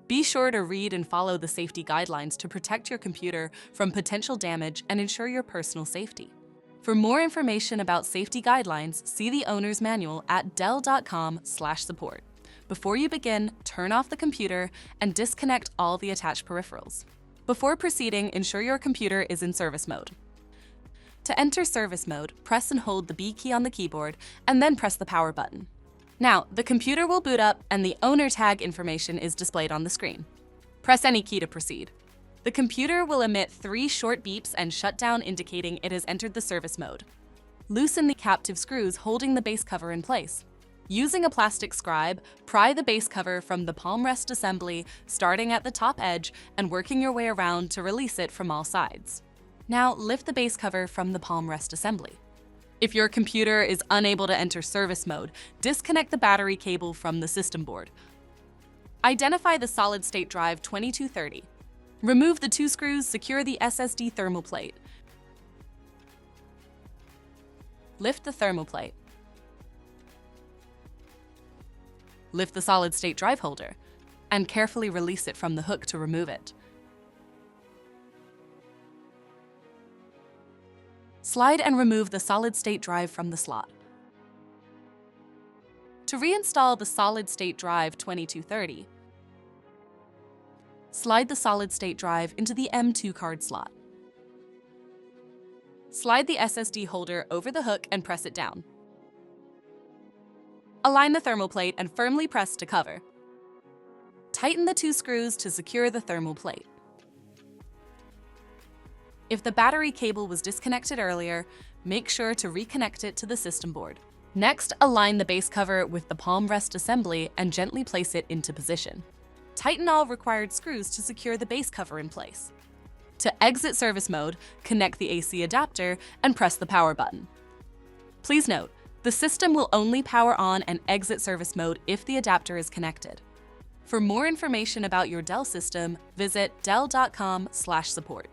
Be sure to read and follow the safety guidelines to protect your computer from potential damage and ensure your personal safety. For more information about safety guidelines, see the owner's manual at dell.com/support. Before you begin, turn off the computer and disconnect all the attached peripherals. Before proceeding, ensure your computer is in service mode. To enter service mode, press and hold the B key on the keyboard and then press the power button. Now, the computer will boot up and the owner tag information is displayed on the screen. Press any key to proceed. The computer will emit 3 short beeps and shut down, indicating it has entered the service mode. Loosen the captive screws holding the base cover in place. Using a plastic scribe, pry the base cover from the palm rest assembly, starting at the top edge and working your way around to release it from all sides. Now, lift the base cover from the palm rest assembly. If your computer is unable to enter service mode, disconnect the battery cable from the system board. Identify the solid-state drive 2230. Remove the 2 screws, secure the SSD thermal plate. Lift the thermal plate. Lift the solid-state drive holder, and carefully release it from the hook to remove it. Slide and remove the solid-state drive from the slot. To reinstall the solid-state drive 2230, slide the solid-state drive into the M2 card slot. Slide the SSD holder over the hook and press it down. Align the thermal plate and firmly press to cover. Tighten the 2 screws to secure the thermal plate. If the battery cable was disconnected earlier, make sure to reconnect it to the system board. Next, align the base cover with the palm rest assembly and gently place it into position. Tighten all required screws to secure the base cover in place. To exit service mode, connect the AC adapter and press the power button. Please note, the system will only power on and exit service mode if the adapter is connected. For more information about your Dell system, visit dell.com/support.